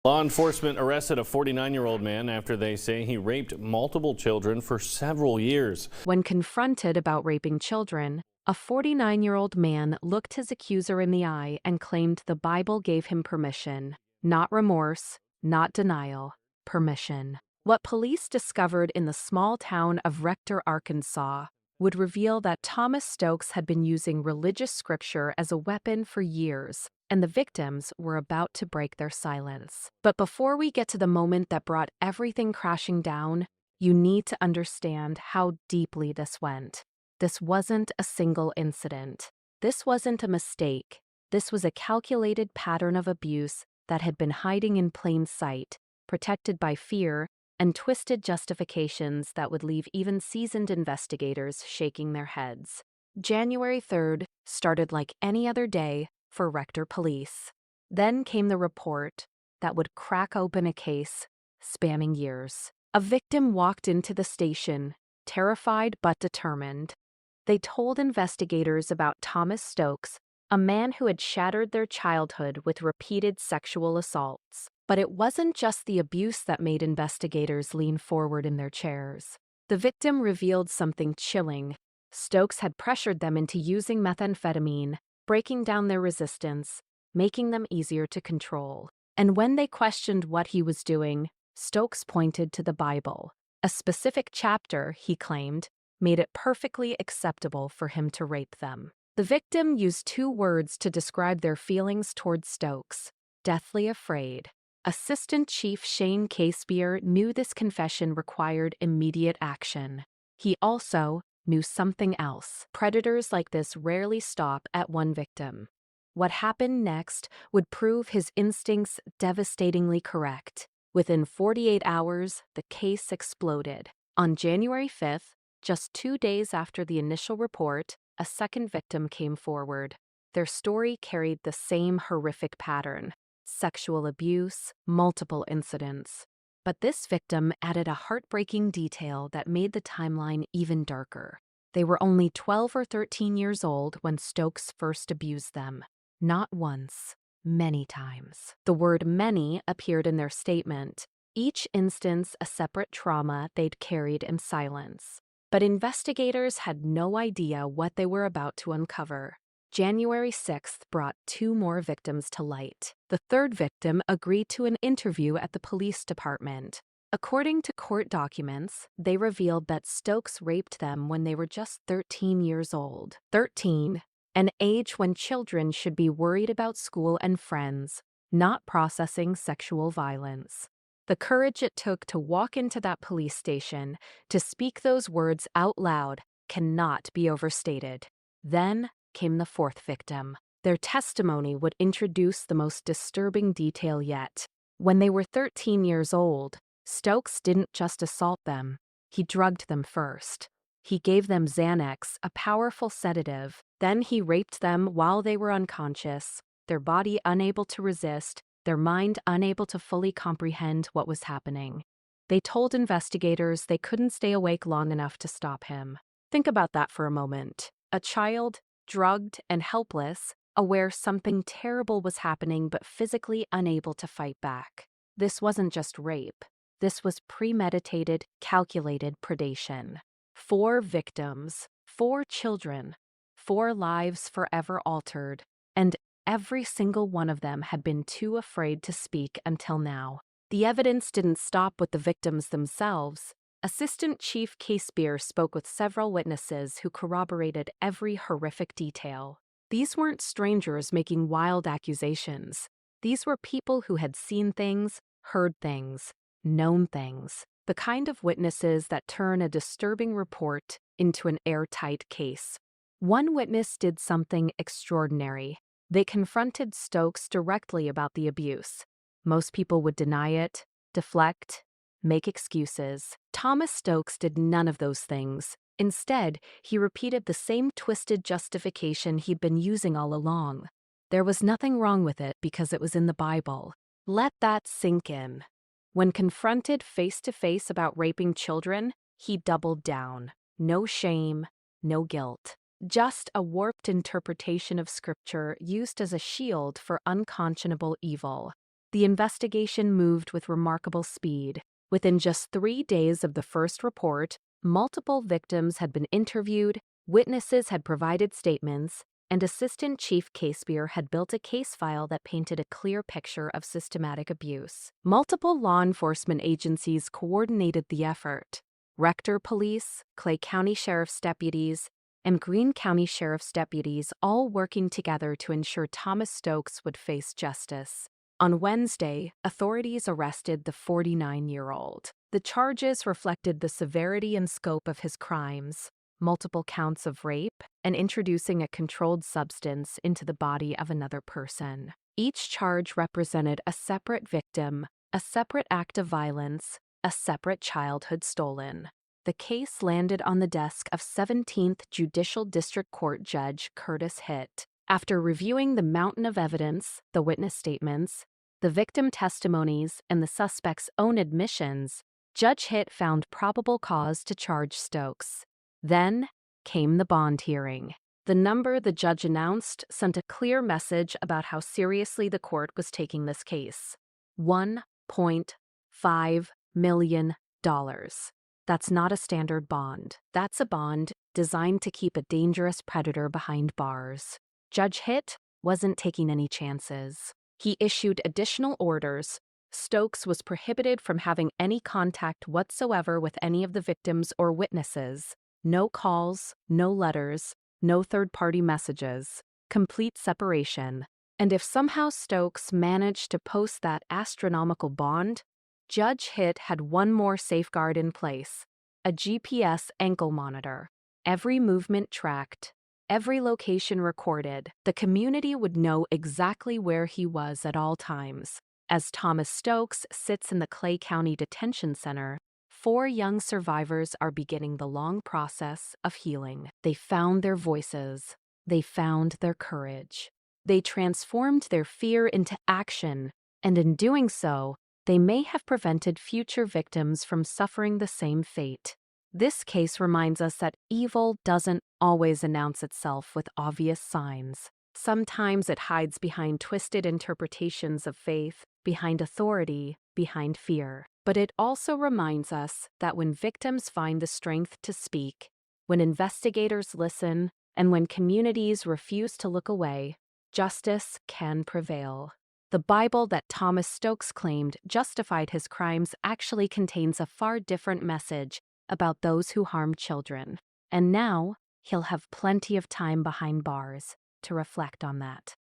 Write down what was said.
Law enforcement arrested a 49-year-old man after they say he raped multiple children for several years. When confronted about raping children, a 49-year-old man looked his accuser in the eye and claimed the Bible gave him permission. Not remorse, not denial, permission. What police discovered in the small town of Rector, Arkansas, would reveal that Thomas Stokes had been using religious scripture as a weapon for years, and the victims were about to break their silence. But before we get to the moment that brought everything crashing down, you need to understand how deeply this went. This wasn't a single incident. This wasn't a mistake. This was a calculated pattern of abuse that had been hiding in plain sight, protected by fear and twisted justifications that would leave even seasoned investigators shaking their heads. January 3rd started like any other day for Rector Police. Then came the report that would crack open a case spanning years. A victim walked into the station, terrified but determined. They told investigators about Thomas Stokes, a man who had shattered their childhood with repeated sexual assaults. But it wasn't just the abuse that made investigators lean forward in their chairs. The victim revealed something chilling. Stokes had pressured them into using methamphetamine, breaking down their resistance, making them easier to control. And when they questioned what he was doing, Stokes pointed to the Bible. A specific chapter, he claimed, made it perfectly acceptable for him to rape them. The victim used two words to describe their feelings toward Stokes: deathly afraid. Assistant Chief Shane Casebeer knew this confession required immediate action. He also knew something else. Predators like this rarely stop at one victim. What happened next would prove his instincts devastatingly correct. Within 48 hours, the case exploded. On January 5th, just 2 days after the initial report, a second victim came forward. Their story carried the same horrific pattern: sexual abuse, multiple incidents. But this victim added a heartbreaking detail that made the timeline even darker. They were only 12 or 13 years old when Stokes first abused them. Not once, many times. The word many appeared in their statement, each instance a separate trauma they'd carried in silence. But investigators had no idea what they were about to uncover. January 6th brought 2 more victims to light. The third victim agreed to an interview at the police department. According to court documents, they revealed that Stokes raped them when they were just 13 years old. 13, an age when children should be worried about school and friends, not processing sexual violence. The courage it took to walk into that police station, to speak those words out loud, cannot be overstated. Then came the fourth victim. Their testimony would introduce the most disturbing detail yet. When they were 13 years old, Stokes didn't just assault them. He drugged them first. He gave them Xanax, a powerful sedative. Then he raped them while they were unconscious, their body unable to resist, their mind unable to fully comprehend what was happening. They told investigators they couldn't stay awake long enough to stop him. Think about that for a moment. A child, drugged and helpless, aware something terrible was happening but physically unable to fight back. This wasn't just rape. This was premeditated, calculated predation. 4 victims, 4 children, 4 lives forever altered, and every single one of them had been too afraid to speak until now. The evidence didn't stop with the victims themselves. Assistant Chief Casebeer spoke with several witnesses who corroborated every horrific detail. These weren't strangers making wild accusations. These were people who had seen things, heard things, known things. The kind of witnesses that turn a disturbing report into an airtight case. One witness did something extraordinary. They confronted Stokes directly about the abuse. Most people would deny it, deflect, make excuses. Thomas Stokes did none of those things. Instead, he repeated the same twisted justification he'd been using all along. There was nothing wrong with it because it was in the Bible. Let that sink in. When confronted face-to-face about raping children, he doubled down. No shame, no guilt. Just a warped interpretation of scripture used as a shield for unconscionable evil. the investigation moved with remarkable speed. Within just 3 days of the first report, multiple victims had been interviewed, witnesses had provided statements, and Assistant Chief Casebeer had built a case file that painted a clear picture of systematic abuse. Multiple law enforcement agencies coordinated the effort. Rector Police, Clay County Sheriff's deputies, and Greene County Sheriff's deputies all working together to ensure Thomas Stokes would face justice. On Wednesday, authorities arrested the 49-year-old. The charges reflected the severity and scope of his crimes: multiple counts of rape and introducing a controlled substance into the body of another person. Each charge represented a separate victim, a separate act of violence, a separate childhood stolen. The case landed on the desk of 17th Judicial District Court Judge Curtis Hitt. After reviewing the mountain of evidence, the witness statements, the victim testimonies, and the suspect's own admissions, Judge Hitt found probable cause to charge Stokes. Then came the bond hearing. The number the judge announced sent a clear message about how seriously the court was taking this case: $1.5 million. That's not a standard bond. That's a bond designed to keep a dangerous predator behind bars. Judge Hitt wasn't taking any chances. He issued additional orders. Stokes was prohibited from having any contact whatsoever with any of the victims or witnesses. No calls, no letters, no third-party messages. Complete separation. And if somehow Stokes managed to post that astronomical bond, Judge Hitt had one more safeguard in place: a GPS ankle monitor. Every movement tracked, every location recorded. The community would know exactly where he was at all times. As Thomas Stokes sits in the Clay County Detention Center, 4 young survivors are beginning the long process of healing. They found their voices. They found their courage. They transformed their fear into action, and in doing so, they may have prevented future victims from suffering the same fate. This case reminds us that evil doesn't always announce itself with obvious signs. Sometimes it hides behind twisted interpretations of faith, behind authority, behind fear. But it also reminds us that when victims find the strength to speak, when investigators listen, and when communities refuse to look away, justice can prevail. The Bible that Thomas Stokes claimed justified his crimes actually contains a far different message about those who harm children. And now, he'll have plenty of time behind bars to reflect on that.